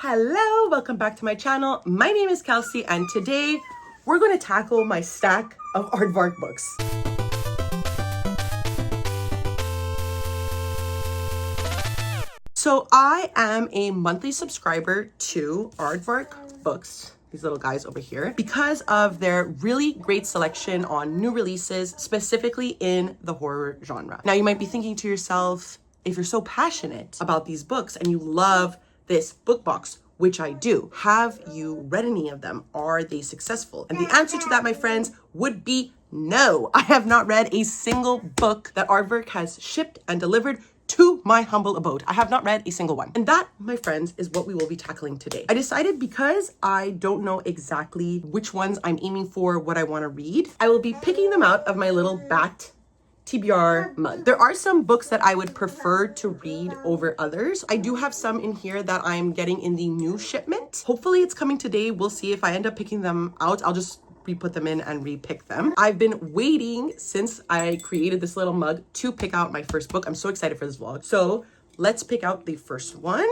Hello, welcome back to my channel. My name is Kelsey and today we're going to tackle my stack of aardvark books. So I am a monthly subscriber to aardvark books, these little guys over here, because of their really great selection on new releases, specifically in the horror genre. Now you might be thinking to yourself, if you're so passionate about these books and you love this book box, which I do, have you read any of them? Are they successful? And the answer to that, my friends, would be no. I have not read a single book that aardvark has shipped and delivered to my humble abode. I have not read a single one. And that, my friends, is what we will be tackling today. I decided because I don't know exactly which ones I'm aiming for, what I want to read, I will be picking them out of my little bat TBR mug. There are some books that I would prefer to read over others. I do have some in here that I'm getting in the new shipment. Hopefully it's coming today. We'll see. If I end up picking them out, I'll just re-put them in and re-pick them. I've been waiting since I created this little mug to pick out my first book. I'm so excited for this vlog. So let's pick out the first one.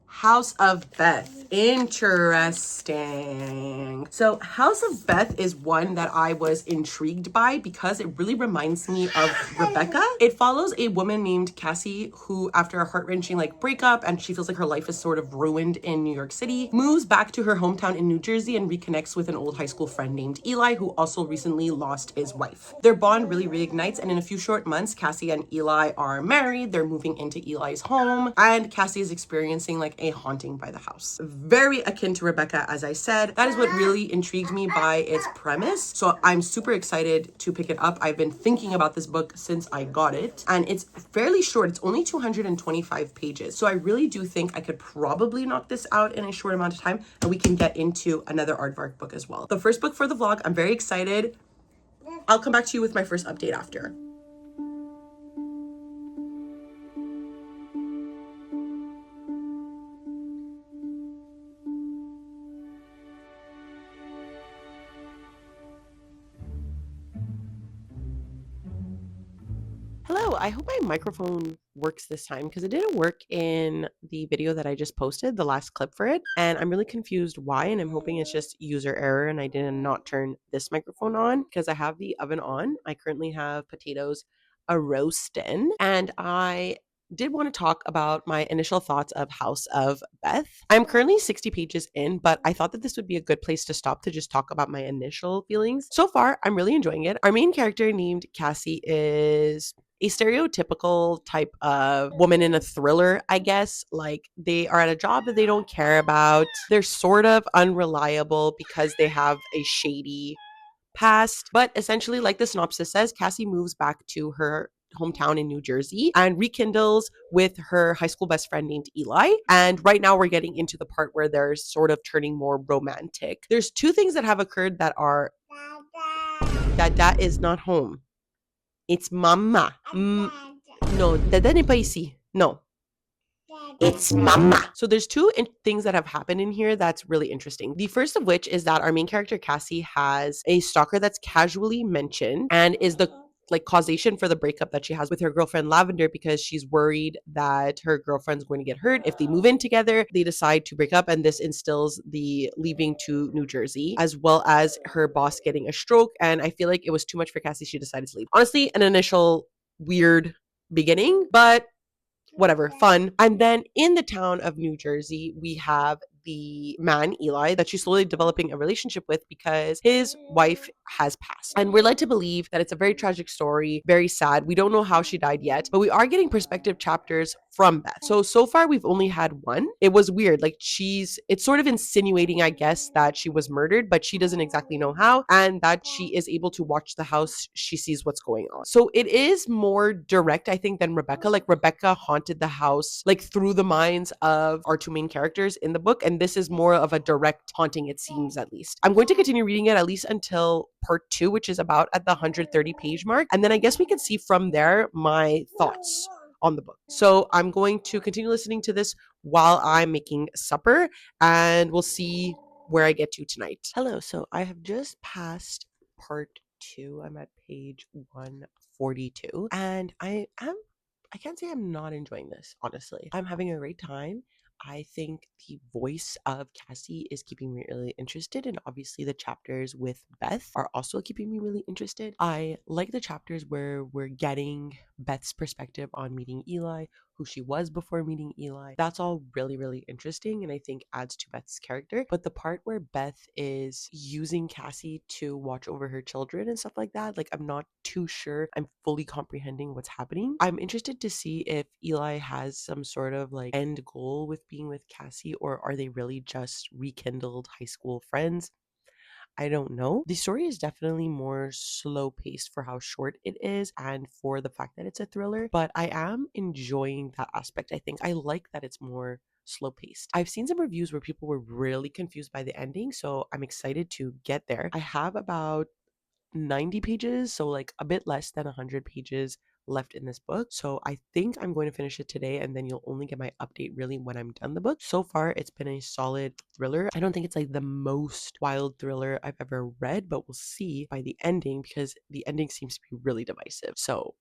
House of Beth. Interesting. So House of Beth is one that I was intrigued by because it really reminds me of Rebecca. It follows a woman named Cassie who, after a heart-wrenching breakup and she feels like her life is sort of ruined in New York City, moves back to her hometown in New Jersey and reconnects with an old high school friend named Eli, who also recently lost his wife. Their bond really reignites, and in a few short months, Cassie and Eli are married. They're moving into Eli's home, and Cassie is experiencing a haunting by the house. Very akin to Rebecca, as I said. That is what really intrigued me by its premise. So I'm super excited to pick it up. I've been thinking about this book since I got it, and it's fairly short. It's only 225 pages. So I really do think I could probably knock this out in a short amount of time, and we can get into another aardvark book as well. The first book for the vlog, I'm very excited. I'll come back to you with my first update after. Hello, I hope my microphone works this time because it didn't work in the video that I just posted, the last clip for it. And I'm really confused why, and I'm hoping it's just user error and I did not turn this microphone on because I have the oven on. I currently have potatoes a-roastin', and I did want to talk about my initial thoughts of House of Beth. I'm currently 60 pages in, but I thought that this would be a good place to stop to just talk about my initial feelings. So far, I'm really enjoying it. Our main character named Cassie is a stereotypical type of woman in a thriller, I guess. They are at a job that they don't care about. They're sort of unreliable because they have a shady past. But essentially, like the synopsis says, Cassie moves back to her hometown in New Jersey and rekindles with her high school best friend named Eli. And right now we're getting into the part where they're sort of turning more romantic. There's two things that have occurred that are Dada is not home. It's mama. No, Dada n'est pas ici. No. It's mama. So there's two things that have happened in here that's really interesting. The first of which is that our main character, Cassie, has a stalker that's casually mentioned and is the causation for the breakup that she has with her girlfriend Lavender, because she's worried that her girlfriend's going to get hurt if they move in together. They decide to break up, and this instills the leaving to New Jersey, as well as her boss getting a stroke. And I feel like it was too much for Cassie. She decided to leave. Honestly, an initial weird beginning, but whatever, fun. And then in the town of New Jersey, we have the man, Eli, that she's slowly developing a relationship with because his wife has passed. And we're led to believe that it's a very tragic story, very sad. We don't know how she died yet, but we are getting perspective chapters from Beth. So far we've only had one. It was weird. It's sort of insinuating, I guess, that she was murdered, but she doesn't exactly know how, and that she is able to watch the house. She sees what's going on. So it is more direct, I think, than Rebecca. Rebecca haunted the house, through the minds of our two main characters in the book. And this is more of a direct haunting, it seems, at least. I'm going to continue reading it at least until part 2, which is about at the 130 page mark. And then I guess we can see from there my thoughts on the book. So I'm going to continue listening to this while I'm making supper, and we'll see where I get to tonight. Hello, so I have just passed part 2. I'm at page 140. 42, and I can't say I'm not enjoying this, honestly. I'm having a great time. I think the voice of Cassie is keeping me really interested, and obviously the chapters with Beth are also keeping me really interested. I like the chapters where we're getting Beth's perspective on meeting Eli, who she was before meeting Eli. That's all really, really interesting, and I think adds to Beth's character. But the part where Beth is using Cassie to watch over her children and stuff like that, like, I'm not too sure I'm fully comprehending what's happening. I'm interested to see if Eli has some sort of like end goal with being with Cassie, or are they really just rekindled high school friends? I don't know. The story is definitely more slow paced for how short it is and for the fact that it's a thriller, but I am enjoying that aspect. I think I like that it's more slow paced. I've seen some reviews where people were really confused by the ending, so I'm excited to get there. I have about 90 pages, so like a bit less than 100 pages left in this book. So I think I'm going to finish it today, and then you'll only get my update really when I'm done the book. So far, it's been a solid thriller. I don't think it's like the most wild thriller I've ever read, but we'll see by the ending because the ending seems to be really divisive. So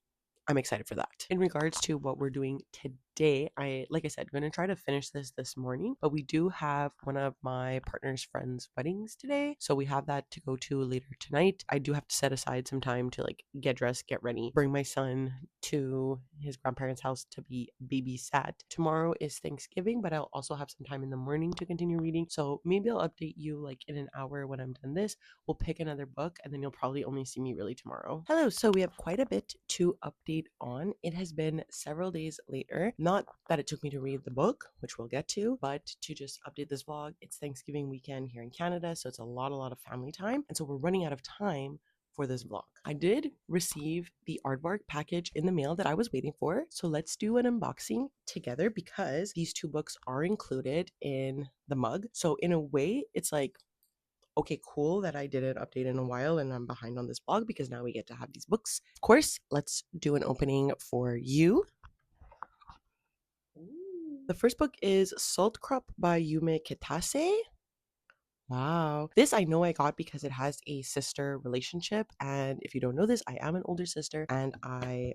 I'm excited for that. In regards to what we're doing today, like I said, going to try to finish this morning, but we do have one of my partner's friends' weddings today, so we have that to go to later tonight. I do have to set aside some time to like get dressed, get ready, bring my son to his grandparents' house to be babysat. Tomorrow is Thanksgiving, but I'll also have some time in the morning to continue reading, so maybe I'll update you like in an hour when I'm done this. We'll pick another book, and then you'll probably only see me really tomorrow. Hello, so we have quite a bit to update on. It has been several days later. Not that it took me to read the book, which we'll get to, but to just update this vlog. It's Thanksgiving weekend here in Canada, so it's a lot of family time. And so we're running out of time for this vlog. I did receive the aardvark package in the mail that I was waiting for. So let's do an unboxing together because these two books are included in the mug. So in a way, it's like, okay, cool that I didn't update in a while and I'm behind on this vlog because now we get to have these books. Of course, let's do an opening for you. The first book is Salt Crop by Yume Kitase. Wow. This I know I got because it has a sister relationship. And if you don't know this, I am an older sister and I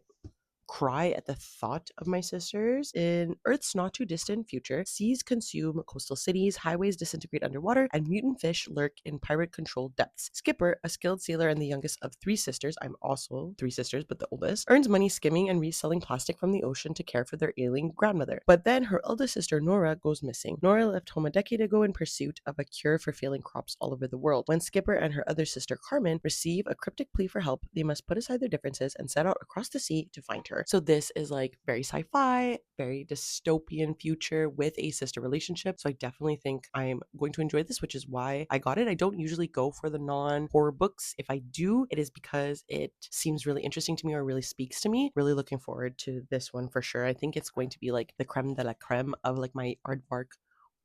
cry at the thought of my sisters. In Earth's not too distant future, seas consume coastal cities, highways disintegrate underwater, and mutant fish lurk in pirate-controlled depths. Skipper, a skilled sailor and the youngest of three sisters, I'm also three sisters, but the oldest, earns money skimming and reselling plastic from the ocean to care for their ailing grandmother. But then her eldest sister, Nora, goes missing. Nora left home a decade ago in pursuit of a cure for failing crops all over the world. When Skipper and her other sister, Carmen, receive a cryptic plea for help, they must put aside their differences and set out across the sea to find her. So this is like very sci-fi, very dystopian future with a sister relationship. So I definitely think I'm going to enjoy this, which is why I got it. I don't usually go for the non-horror books. If I do, it is because it seems really interesting to me or really speaks to me. Really looking forward to this one for sure. I think it's going to be like the creme de la creme of like my aardvark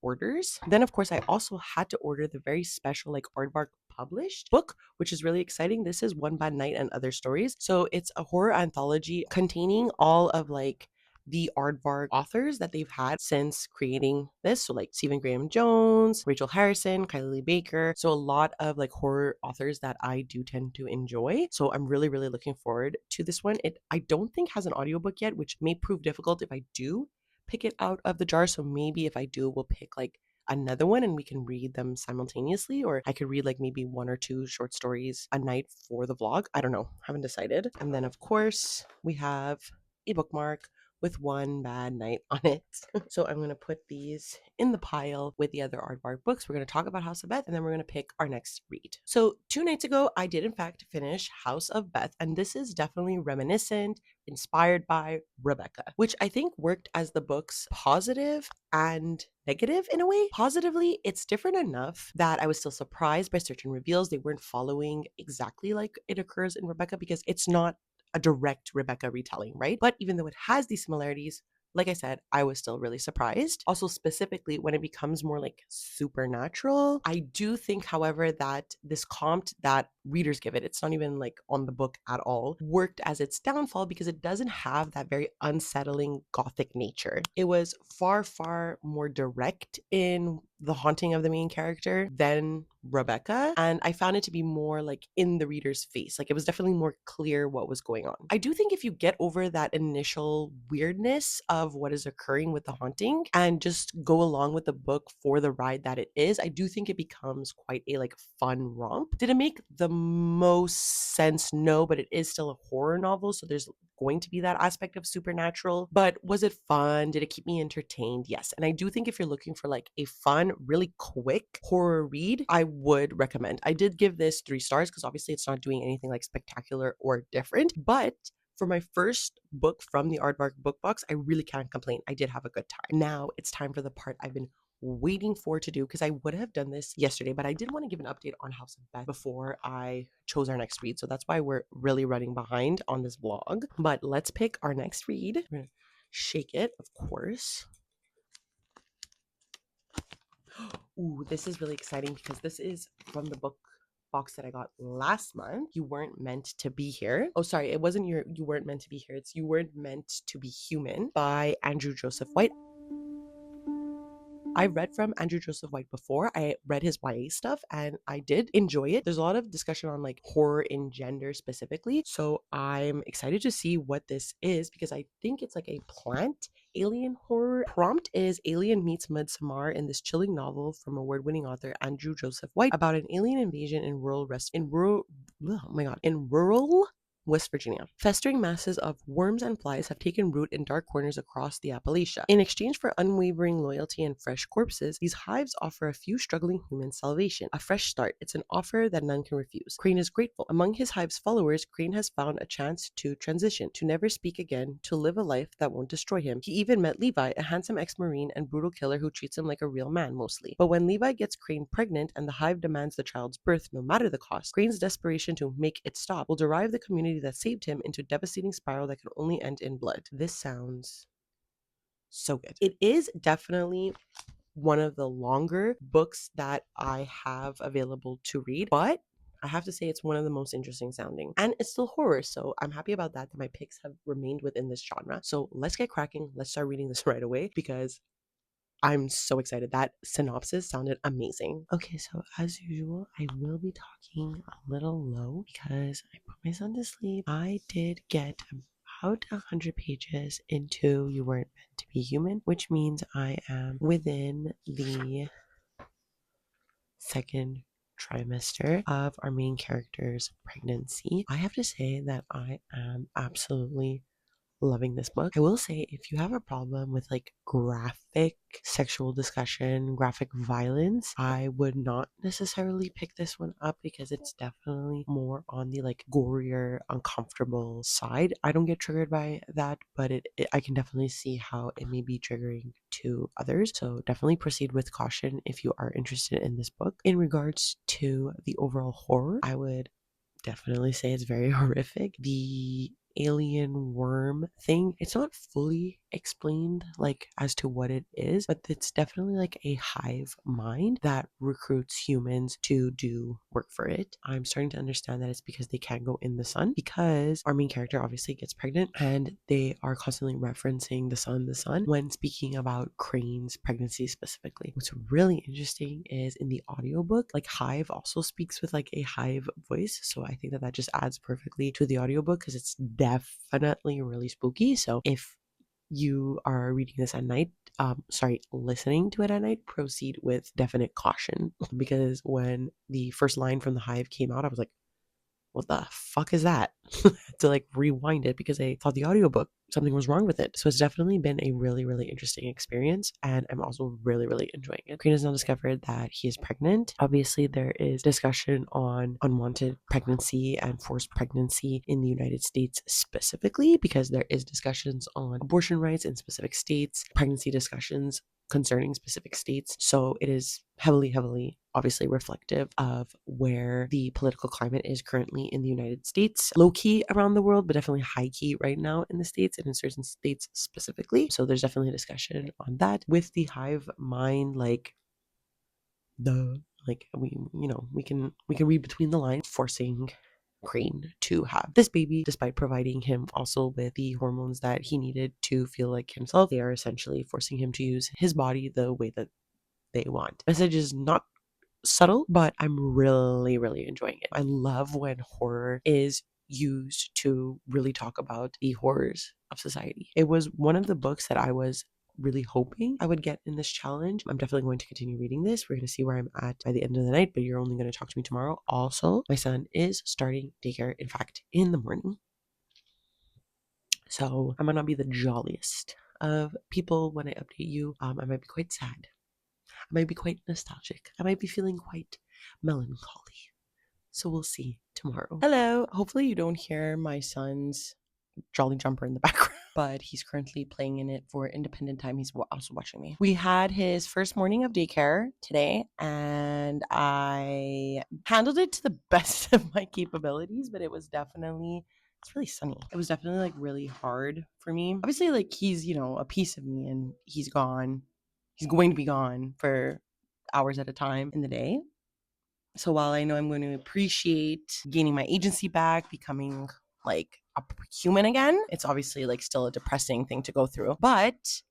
orders. Then of course I also had to order the very special like aardvark published book, which is really exciting. This is One Bad Night and Other Stories. So it's a horror anthology containing all of like the aardvark authors that they've had since creating this. So like Stephen Graham Jones, Rachel Harrison, Kylie Lee Baker. So a lot of like horror authors that I do tend to enjoy. So I'm really, really looking forward to this one. It I don't think has an audiobook yet, which may prove difficult if I do pick it out of the jar. So maybe if I do, we'll pick like another one and we can read them simultaneously, or I could read like maybe one or two short stories a night for the vlog. I don't know, haven't decided. And then of course we have a bookmark with One Bad Night on it. So I'm going to put these in the pile with the other aardvark books. We're going to talk about House of Beth and then we're going to pick our next read. So 2 nights ago, I did in fact finish House of Beth, and this is definitely reminiscent, inspired by Rebecca, which I think worked as the book's positive and negative in a way. Positively, it's different enough that I was still surprised by certain reveals. They weren't following exactly like it occurs in Rebecca because it's not a direct Rebecca retelling, right? But even though it has these similarities, like I said, I was still really surprised. Also, specifically when it becomes more like supernatural. I do think, however, that this comped that readers give it, it's not even like on the book at all, worked as its downfall because it doesn't have that very unsettling gothic nature. It was far, far more direct in the haunting of the main character than Rebecca, and I found it to be more like in the reader's face. Like it was definitely more clear what was going on. I do think if you get over that initial weirdness of what is occurring with the haunting and just go along with the book for the ride that it is, I do think it becomes quite a like fun romp. Did it make the most sense? No, but it is still a horror novel, so there's going to be that aspect of supernatural. But was it fun? Did it keep me entertained? Yes. And I do think if you're looking for like a fun, really quick horror read, I would recommend. I did give this 3 stars because obviously it's not doing anything like spectacular or different, but for my first book from the Aardvark book box, I really can't complain. I did have a good time. Now it's time for the part I've been waiting for to do, because I would have done this yesterday, but I did want to give an update on House of Beth before I chose our next read. So that's why we're really running behind on this vlog. But let's pick our next read. We're gonna shake it, of course. Ooh, this is really exciting because this is from the book box that I got last month. You Weren't Meant to Be Here. Oh, sorry, it wasn't You Weren't Meant to Be Here. It's You Weren't Meant to Be Human by Andrew Joseph White. I read from Andrew Joseph White before. I read his YA stuff and I did enjoy it. There's a lot of discussion on like horror in gender specifically. So I'm excited to see what this is because I think it's like a plant alien horror. Prompt is Alien Meets Midsommar in this chilling novel from award-winning author Andrew Joseph White about an alien invasion in rural West Virginia. Festering masses of worms and flies have taken root in dark corners across the Appalachia. In exchange for unwavering loyalty and fresh corpses, these hives offer a few struggling humans salvation, a fresh start. It's an offer that none can refuse. Crane is grateful. Among his hive's followers, Crane has found a chance to transition, to never speak again, to live a life that won't destroy him. He even met Levi, a handsome ex-marine and brutal killer who treats him like a real man mostly. But when Levi gets Crane pregnant and the hive demands the child's birth no matter the cost, Crane's desperation to make it stop will drive the community that saved him into a devastating spiral that can only end in blood. This sounds so good. It is definitely one of the longer books that I have available to read, but I have to say it's one of the most interesting sounding, and it's still horror, so I'm happy about that my picks have remained within this genre. So let's get cracking. Let's start reading this right away because I'm so excited. That synopsis sounded amazing. Okay, so as usual, I will be talking a little low because I put my son to sleep. I did get about 100 pages into You Weren't Meant to Be Human, which means I am within the second trimester of our main character's pregnancy. I have to say that I am absolutely loving this book. I will say, if you have a problem with like graphic sexual discussion, graphic violence, I would not necessarily pick this one up because it's definitely more on the like gorier, uncomfortable side. I don't get triggered by that, but I can definitely see how it may be triggering to others. So definitely proceed with caution if you are interested in this book. In regards to the overall horror, I would definitely say it's very horrific. The alien worm thing, it's not fully explained like as to what it is, but it's definitely like a hive mind that recruits humans to do work for it. I'm starting to understand that it's because they can't go in the sun, because our main character obviously gets pregnant and they are constantly referencing the sun when speaking about Crane's pregnancy specifically. What's really interesting is in the audiobook, like Hive also speaks with like a hive voice, so I think that just adds perfectly to the audiobook because it's definitely really spooky. So if you are reading this at night, listening to it at night, proceed with definite caution because when the first line from the hive came out, I was like, what the fuck is that? To like rewind it because I thought the audiobook, something was wrong with it. So it's definitely been a really, really interesting experience. And I'm also really, really enjoying it. Crane has now discovered that he is pregnant. Obviously, there is discussion on unwanted pregnancy and forced pregnancy in the United States specifically, because there is discussions on abortion rights in specific states, pregnancy discussions concerning specific states. So it is heavily, obviously reflective of where the political climate is currently in the United States. Low key around the world, but definitely high key right now in the States and in certain states specifically. So there's definitely a discussion on that with the hive mind, like like we can read between the lines, forcing Crane to have this baby despite providing him also with the hormones that he needed to feel like himself. They are essentially forcing him to use his body the way that they want. Message is not subtle, but I'm really, really enjoying it. I love when horror is used to really talk about the horrors of society. It was one of the books that I was really hoping I would get in this challenge. I'm definitely going to continue reading this. We're going to see where I'm at by the end of the night, but you're only going to talk to me tomorrow. Also, my son is starting daycare, in fact, in the morning. So I might not be the jolliest of people when I update you. I might be quite sad. I might be quite nostalgic. I might be feeling quite melancholy. So we'll see tomorrow. Hello. Hopefully you don't hear my son's Jolly Jumper in the background, but he's currently playing in it for independent time. He's also watching me. We had his first morning of daycare today, and I handled it to the best of my capabilities, but it's really sunny. It was definitely like really hard for me. Obviously, like he's, a piece of me, and he's gone. He's going to be gone for hours at a time in the day. So while I know I'm going to appreciate gaining my agency back, becoming like a human again, it's obviously like still a depressing thing to go through. But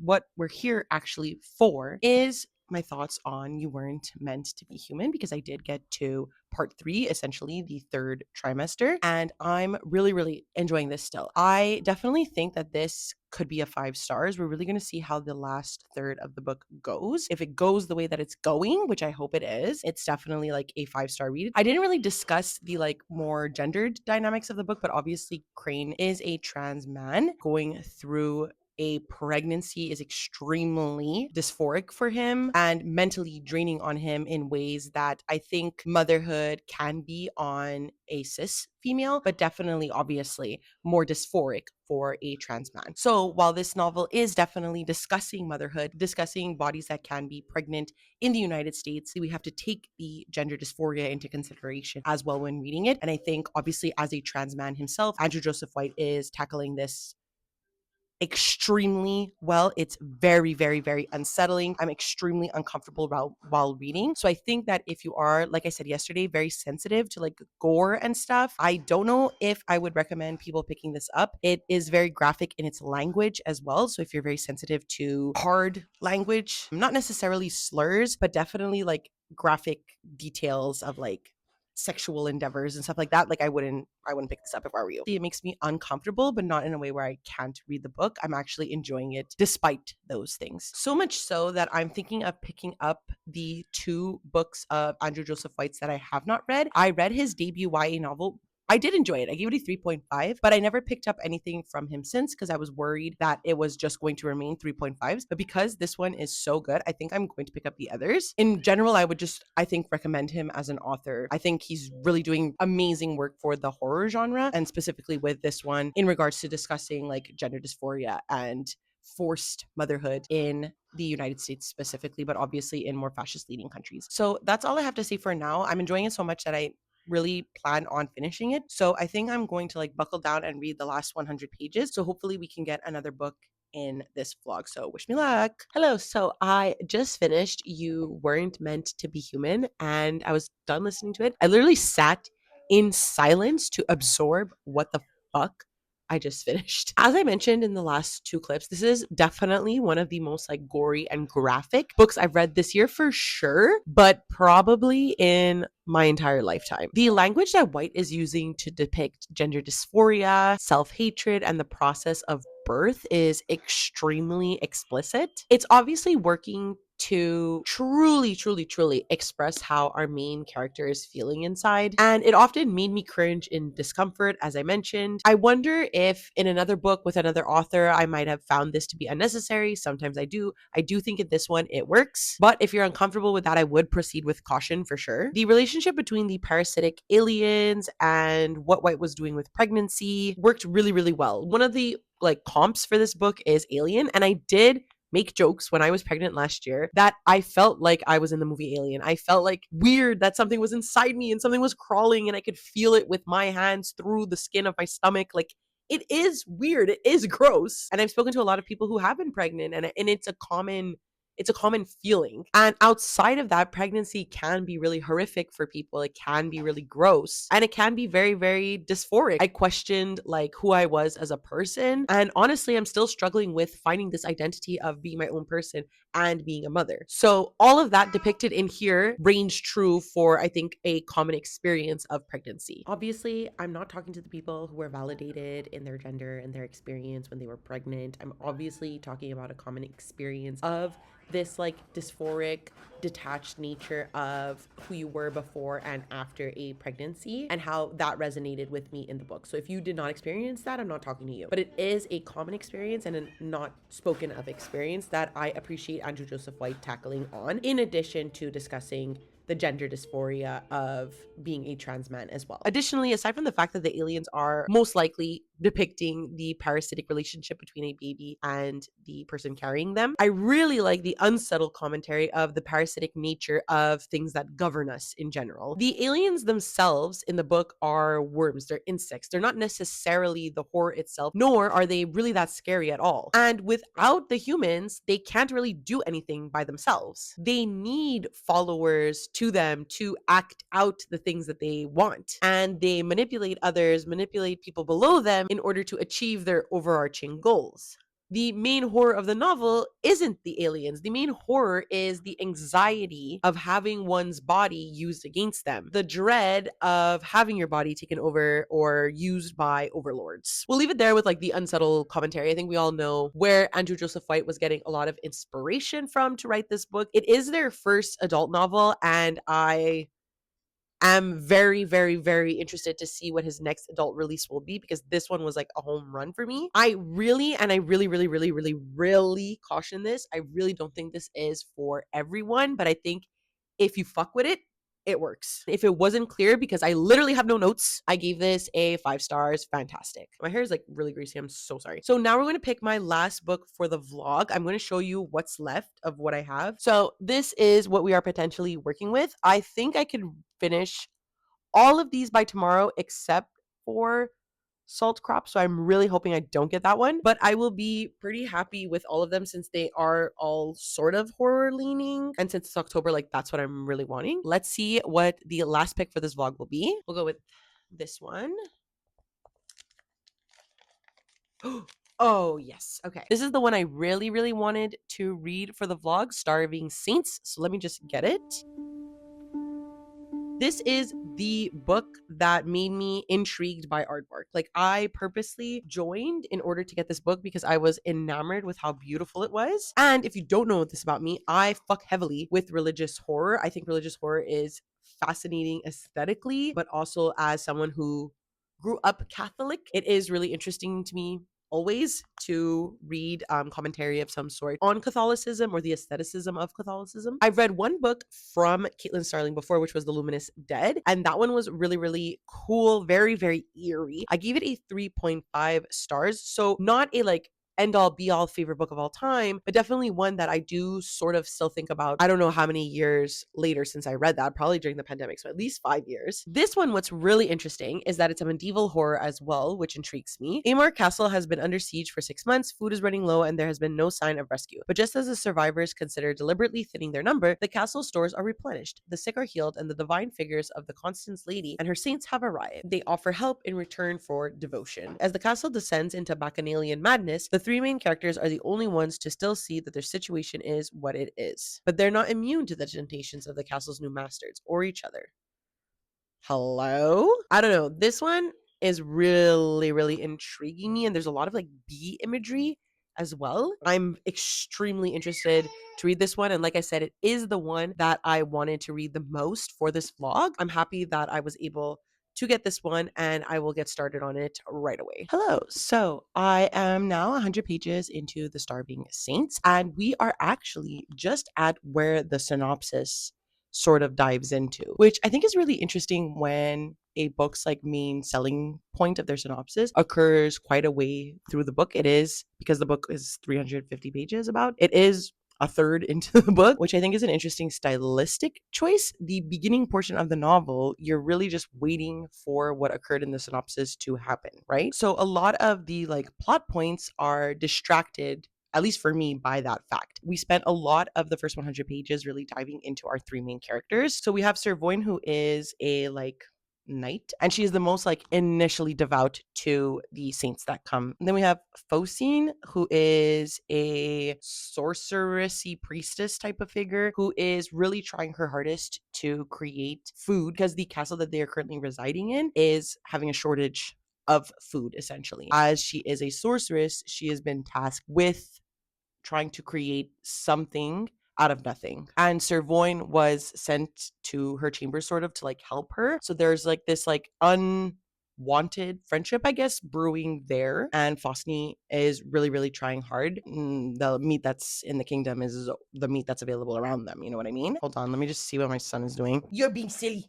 what we're here actually for is my thoughts on You Weren't Meant to Be Human, because I did get to part 3, essentially the third trimester, and I'm really, really enjoying this still. I definitely think that this could be a 5 stars. We're really going to see how the last third of the book goes. If it goes the way that it's going, which I hope it is, it's definitely like a 5-star read. I didn't really discuss the like more gendered dynamics of the book, but obviously Crane is a trans man going through a pregnancy is extremely dysphoric for him and mentally draining on him in ways that I think motherhood can be on a cis female, but definitely, obviously, more dysphoric for a trans man. So while this novel is definitely discussing motherhood, discussing bodies that can be pregnant in the United States, we have to take the gender dysphoria into consideration as well when reading it. And I think, obviously, as a trans man himself, Andrew Joseph White is tackling this extremely well. It's very, very, very unsettling. I'm extremely uncomfortable while reading. So I think that if you are, like I said yesterday, very sensitive to like gore and stuff, I don't know if I would recommend people picking this up. It is very graphic in its language as well. So if you're very sensitive to hard language, not necessarily slurs, but definitely like graphic details of like sexual endeavors and stuff like that, like I wouldn't pick this up if I were you. It makes me uncomfortable, but not in a way where I can't read the book. I'm actually enjoying it despite those things. So much so that I'm thinking of picking up the 2 books of Andrew Joseph White's that I have not read. I read his debut YA novel. I did enjoy it. I gave it a 3.5, but I never picked up anything from him since because I was worried that it was just going to remain 3.5s. But because this one is so good, I think I'm going to pick up the others. In general, I think, recommend him as an author. I think he's really doing amazing work for the horror genre, and specifically with this one in regards to discussing like gender dysphoria and forced motherhood in the United States specifically, but obviously in more fascist leading countries. So that's all I have to say for now. I'm enjoying it so much that I really plan on finishing it. So I think I'm going to like buckle down and read the last 100 pages. So hopefully we can get another book in this vlog. So wish me luck. Hello. So I just finished You Weren't Meant to Be Human, and I was done listening to it. I literally sat in silence to absorb what the fuck I just finished. As I mentioned in the last 2 clips, this is definitely one of the most like gory and graphic books I've read this year for sure, but probably in my entire lifetime. The language that White is using to depict gender dysphoria, self-hatred, and the process of birth is extremely explicit. It's obviously working to truly, truly, truly express how our main character is feeling inside. And it often made me cringe in discomfort, as I mentioned. I wonder if in another book with another author, I might have found this to be unnecessary. Sometimes I do. I do think in this one, it works. But if you're uncomfortable with that, I would proceed with caution for sure. The relationship between the parasitic aliens and what White was doing with pregnancy worked really, really well. One of the like comps for this book is Alien, and I did make jokes when I was pregnant last year that I felt like I was in the movie Alien. I felt like weird that something was inside me and something was crawling and I could feel it with my hands through the skin of my stomach. Like, it is weird. It is gross. And I've spoken to a lot of people who have been pregnant, and it's a common it's a common feeling. And outside of that, pregnancy can be really horrific for people. It can be really gross and it can be very, very dysphoric. I questioned like who I was as a person. And honestly, I'm still struggling with finding this identity of being my own person and being a mother. So all of that depicted in here range true for, I think, a common experience of pregnancy. Obviously, I'm not talking to the people who were validated in their gender and their experience when they were pregnant. I'm obviously talking about a common experience of this like dysphoric, detached nature of who you were before and after a pregnancy and how that resonated with me in the book. So if you did not experience that, I'm not talking to you. But it is a common experience and a not spoken of experience that I appreciate Andrew Joseph White tackling on, in addition to discussing the gender dysphoria of being a trans man as well. Additionally, aside from the fact that the aliens are most likely depicting the parasitic relationship between a baby and the person carrying them, I really like the unsubtle commentary of the parasitic nature of things that govern us in general. The aliens themselves in the book are worms, they're insects. They're not necessarily the horror itself, nor are they really that scary at all. And without the humans, they can't really do anything by themselves. They need followers to them to act out the things that they want. And they manipulate others, manipulate people below them in order to achieve their overarching goals. The main horror of the novel isn't the aliens. The main horror is the anxiety of having one's body used against them, the dread of having your body taken over or used by overlords. We'll leave it there with like the unsubtle commentary. I think we all know where Andrew Joseph White was getting a lot of inspiration from to write this book. It is their first adult novel, and I am very, very, very interested to see what his next adult release will be, because this one was like a home run for me. I really caution this. I really don't think this is for everyone, but I think if you fuck with it, it works. If it wasn't clear, because I literally have no notes, I gave this a 5 stars. Fantastic. My hair is like really greasy. I'm so sorry. So now we're going to pick my last book for the vlog. I'm going to show you what's left of what I have. So this is what we are potentially working with. I think I could finish all of these by tomorrow except for Salt Crop. So I'm really hoping I don't get that one, but I will be pretty happy with all of them since they are all sort of horror leaning. And since it's October, like that's what I'm really wanting. Let's see what the last pick for this vlog will be. We'll go with this one. Oh, yes. Okay. This is the one I really, really wanted to read for the vlog, Starving Saints. So let me just get it. This is the book that made me intrigued by aardvark. Like, I purposely joined in order to get this book because I was enamored with how beautiful it was. And if you don't know this about me, I fuck heavily with religious horror. I think religious horror is fascinating aesthetically, but also as someone who grew up Catholic, it is really interesting to me always to read commentary of some sort on Catholicism or the aestheticism of Catholicism. I've read one book from Caitlin Starling before, which was The Luminous Dead, and that one was really, really cool, very, very eerie. I gave it a 3.5 stars, so not a like end all be all favorite book of all time, but definitely one that I do sort of still think about. I don't know how many years later since I read that, probably during the pandemic, so at least 5 years. This one, what's really interesting is that it's a medieval horror as well, which intrigues me. Amor Castle has been under siege for 6 months, food is running low, and there has been no sign of rescue. But just as the survivors consider deliberately thinning their number, the castle stores are replenished, the sick are healed, and the divine figures of the Constance Lady and her saints have arrived. They offer help in return for devotion. As the castle descends into bacchanalian madness, the 3 main characters are the only ones to still see that their situation is what it is. But they're not immune to the temptations of the castle's new masters or each other. Hello? I don't know. This one is really, really intriguing me, and there's a lot of like bee imagery as well. I'm extremely interested to read this one, and like I said, it is the one that I wanted to read the most for this vlog. I'm happy that I was able to get this one, and I will get started on it right away. Hello. So I am now 100 pages into The Starving Saints, and we are actually just at where the synopsis sort of dives into, which I think is really interesting when a book's like main selling point of their synopsis occurs quite a way through the book. It is, because the book is 350 pages about, it is a third into the book, which I think is an interesting stylistic choice. The beginning portion of the novel, you're really just waiting for what occurred in the synopsis to happen, right? So a lot of the like plot points are distracted at least for me, by that fact. We spent a lot of the first 100 pages really diving into our three main characters. So we have Sir Voin, who is a like knight, and she is the most like initially devout to the saints that come. And then we have Focine, who is a sorceressy priestess type of figure who is really trying her hardest to create food because the castle that they are currently residing in is having a shortage of food, essentially. As she is a sorceress, she has been tasked with trying to create something out of nothing. And Sir Voin was sent to her chamber sort of to like help her. So there's like this like unwanted friendship, I guess, brewing there. And Fosni is really, really trying hard. The meat that's in the kingdom is the meat that's available around them. You know what I mean? Hold on, let me just see what my son is doing. You're being silly.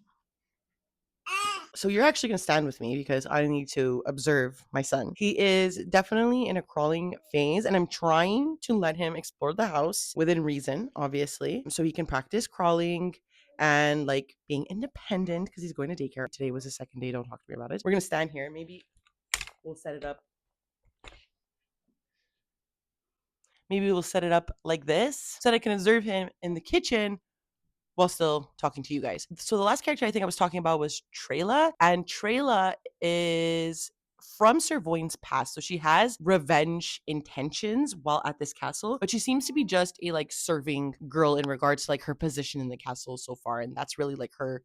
So you're actually going to stand with me because I need to observe my son. He is definitely in a crawling phase, and I'm trying to let him explore the house within reason, obviously, so he can practice crawling and like being independent because he's going to daycare. Today was the second day. Don't talk to me about it. We're going to stand here. Maybe we'll set it up. Maybe we'll set it up like this so that I can observe him in the kitchen while still talking to you guys. So the last character I think I was talking about was Trela, and Trela is from Sir Voin's past. So she has revenge intentions while at this castle, but she seems to be just a like serving girl in regards to like her position in the castle so far, and that's really like her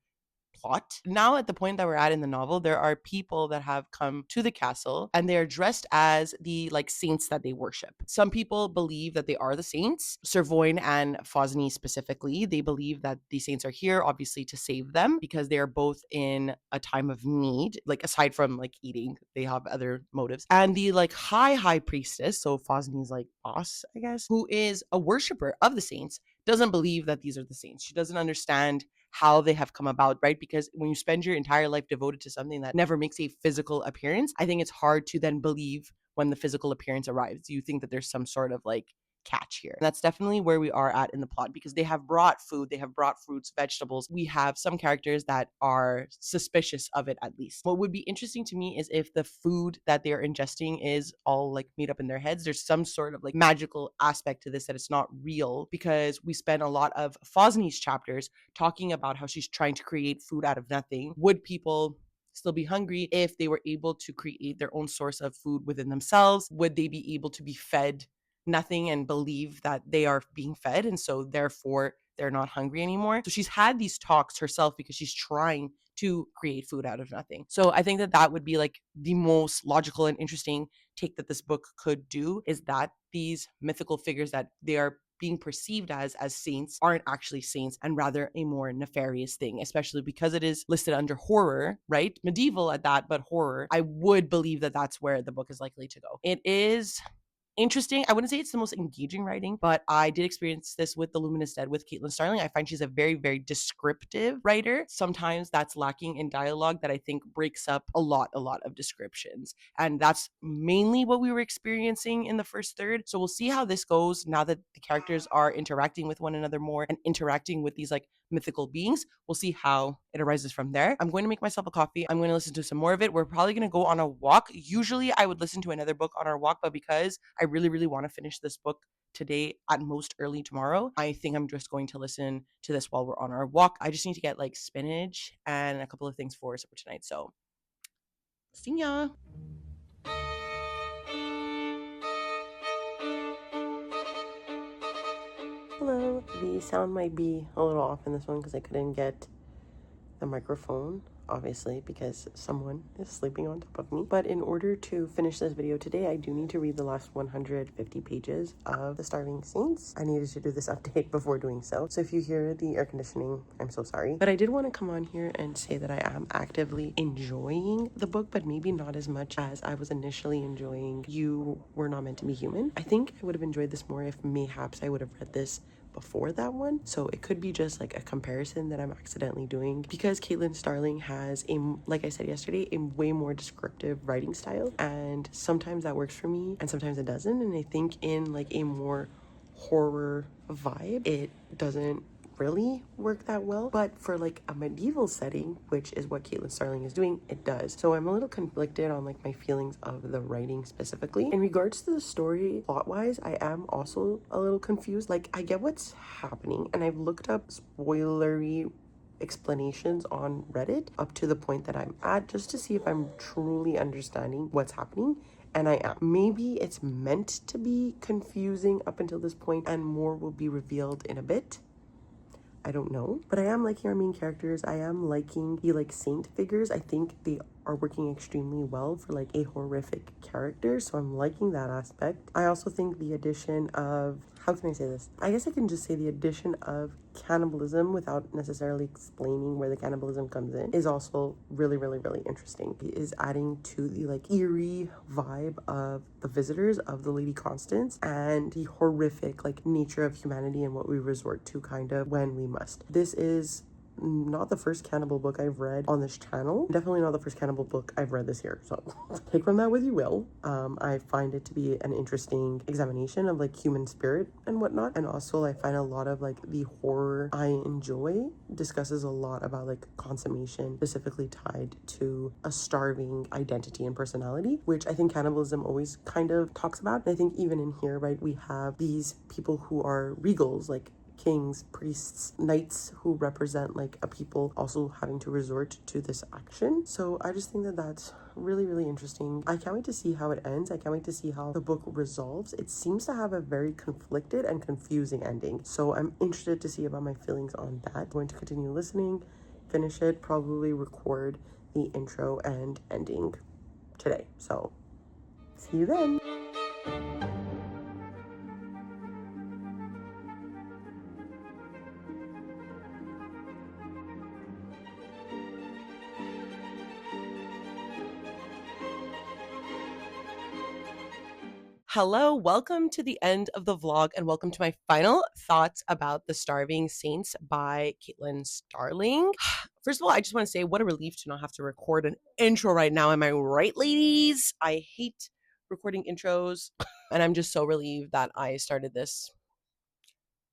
plot. Now, at the point that we're at in the novel, there are people that have come to the castle and they're dressed as the like saints that they worship. Some people believe that they are the saints. Sir Voin and Fosni specifically, they believe that the saints are here obviously to save them because they are both in a time of need, like aside from like eating, they have other motives. And the like high priestess, so Fosni's like boss, I guess, who is a worshiper of the saints, doesn't believe that these are the saints. She doesn't understand how they have come about, right? Because when you spend your entire life devoted to something that never makes a physical appearance, I think it's hard to then believe when the physical appearance arrives. You think that there's some sort of like catch here. And that's definitely where we are at in the plot because they have brought food, they have brought fruits, vegetables. We have some characters that are suspicious of it at least. What would be interesting to me is if the food that they are ingesting is all like made up in their heads. There's some sort of like magical aspect to this that it's not real because we spend a lot of Fosni's chapters talking about how she's trying to create food out of nothing. Would people still be hungry if they were able to create their own source of food within themselves? Would they be able to be fed nothing and believe that they are being fed and so therefore they're not hungry anymore? So she's had these talks herself because she's trying to create food out of nothing. So I think that that would be like the most logical and interesting take that this book could do, is that these mythical figures that they are being perceived as saints aren't actually saints and rather a more nefarious thing, especially because it is listed under horror, right? Medieval at that, but horror. I would believe that that's where the book is likely to go. It is interesting. I wouldn't say it's the most engaging writing, but I did experience this with The Luminous Dead with Caitlin Starling. I find she's a very, very descriptive writer. Sometimes that's lacking in dialogue that I think breaks up a lot of descriptions. And that's mainly what we were experiencing in the first third. So we'll see how this goes now that the characters are interacting with one another more and interacting with these like mythical beings. We'll see how it arises from there. I'm going to make myself a coffee. I'm going to listen to some more of it. We're probably going to go on a walk. Usually I would listen to another book on our walk, but because I really, really want to finish this book today, at most early tomorrow, I think I'm just going to listen to this while we're on our walk. I just need to get like spinach and a couple of things for supper tonight. So, see ya. Hello. The sound might be a little off in this one because I couldn't get the microphone, obviously, because someone is sleeping on top of me. But in order to finish this video today, I do need to read the last 150 pages of The Starving Saints. I needed to do this update before doing so. So if you hear the air conditioning, I'm so sorry. But I did want to come on here and say that I am actively enjoying the book, but maybe not as much as I was initially enjoying You Were Not Meant to Be Human. I think I would have enjoyed this more if mayhaps I would have read this before that one. So it could be just like a comparison that I'm accidentally doing because Caitlin Starling has a, like I said yesterday, a way more descriptive writing style, and sometimes that works for me and sometimes it doesn't. And I think in like a more horror vibe, it doesn't really work that well, but for like a medieval setting, which is what Caitlin Starling is doing, it does. So I'm a little conflicted on like my feelings of the writing specifically. In regards to the story plot wise, I am also a little confused. Like, I get what's happening, and I've looked up spoilery explanations on Reddit up to the point that I'm at, just to see if I'm truly understanding what's happening. And I am. Maybe it's meant to be confusing up until this point, and more will be revealed in a bit. I don't know. But I am liking our main characters. I am liking the like saint figures. I think they are working extremely well for like a horrific character. So I'm liking that aspect. I also think the addition of, how can I say this? I guess I can just say the addition of cannibalism without necessarily explaining where the cannibalism comes in is also really, really, really interesting. It is adding to the like eerie vibe of the visitors of the Lady Constance and the horrific like nature of humanity and what we resort to kind of when we must. This is not the first cannibal book I've read on this channel. Definitely not the first cannibal book I've read this year. So take from that what you will. I find it to be an interesting examination of like human spirit and whatnot. And also I find a lot of like the horror I enjoy discusses a lot about like consummation, specifically tied to a starving identity and personality, which I think cannibalism always kind of talks about. And I think even in here, right, we have these people who are regals, like kings, priests, knights, who represent like a people also having to resort to this action. So I just think that that's really, really interesting. I can't wait to see how it ends. I can't wait to see how the book resolves. It seems to have a very conflicted and confusing ending. So I'm interested to see about my feelings on that. I'm going to continue listening, finish it, probably record the intro and ending today. So see you then. Hello, welcome to the end of the vlog and welcome to my final thoughts about The Starving Saints by Caitlin Starling. First of all, I just want to say what a relief to not have to record an intro right now. Am I right, ladies? I hate recording intros and I'm just so relieved that I started this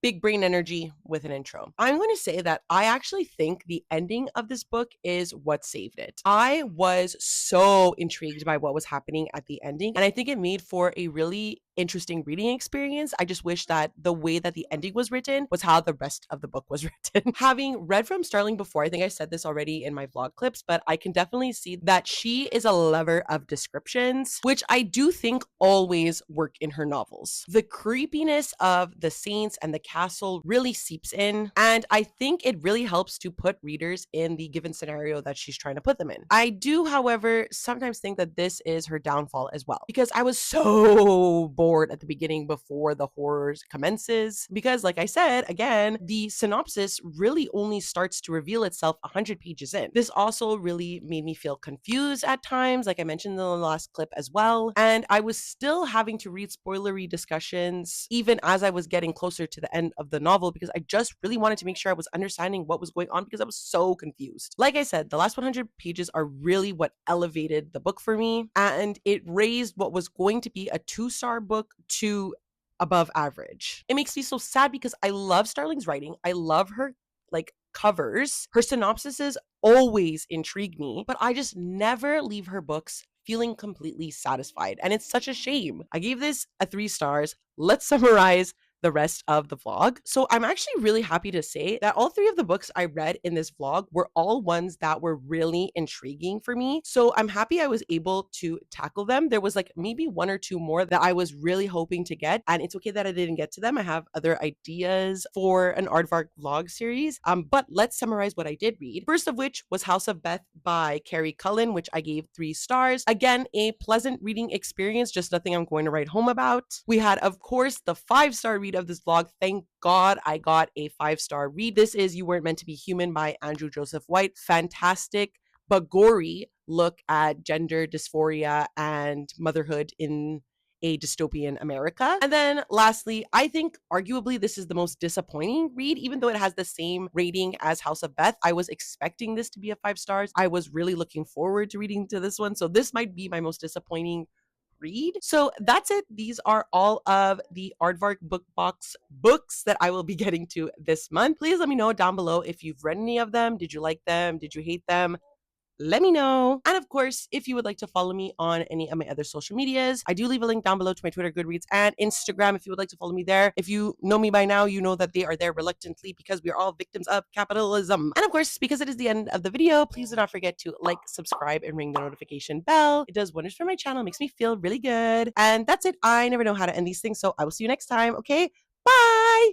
big brain energy with an intro. I'm going to say that I actually think the ending of this book is what saved it. I was so intrigued by what was happening at the ending, and I think it made for a really interesting reading experience. I just wish that the way that the ending was written was how the rest of the book was written. Having read from Starling before, I think I said this already in my vlog clips, but I can definitely see that she is a lover of descriptions, which I do think always work in her novels. The creepiness of the saints and the castle really seeps in, and I think it really helps to put readers in the given scenario that she's trying to put them in. I do, however, sometimes think that this is her downfall as well, because I was so bored at the beginning before the horrors commences, because like I said, again, the synopsis really only starts to reveal itself 100 pages in. This also really made me feel confused at times, like I mentioned in the last clip as well, and I was still having to read spoilery discussions even as I was getting closer to the end of the novel, because I just really wanted to make sure I was understanding what was going on, because I was so confused. Like I said, the last 100 pages are really what elevated the book for me, and it raised what was going to be a 2-star book to above average. It makes me so sad because I love Starling's writing. I love her like covers. Her synopsises always intrigue me, but I just never leave her books feeling completely satisfied. And it's such a shame. I gave this a 3 stars. Let's summarize the rest of the vlog. So I'm actually really happy to say that all 3 of the books I read in this vlog were all ones that were really intriguing for me. So I'm happy I was able to tackle them. There was like maybe 1 or 2 more that I was really hoping to get, and it's okay that I didn't get to them. I have other ideas for an aardvark vlog series. But let's summarize what I did read. First of which was House of Beth by Carrie Cullen, which I gave 3 stars. Again, a pleasant reading experience, just nothing I'm going to write home about. We had, of course, the 5-star read of this vlog. Thank God I got a 5-star read. This is You Weren't Meant to Be Human by Andrew Joseph White. Fantastic but gory look at gender dysphoria and motherhood in a dystopian America. And then lastly, I think arguably this is the most disappointing read, even though it has the same rating as House of Beth. I was expecting this to be a 5 stars. I was really looking forward to reading to this one. So this might be my most disappointing read. So that's it. These are all of the Aardvark book box books that I will be getting to this month. Please let me know down below if you've read any of them. Did you like them? Did you hate them? Let me know. And of course, if you would like to follow me on any of my other social medias, I do leave a link down below to my Twitter, Goodreads, and Instagram if you would like to follow me there. If you know me by now, you know that they are there reluctantly because we are all victims of capitalism. And of course, because it is the end of the video, please do not forget to like, subscribe, and ring the notification bell. It does wonders for my channel, makes me feel really good. And that's it. I never know how to end these things, so I will see you next time, okay? Bye!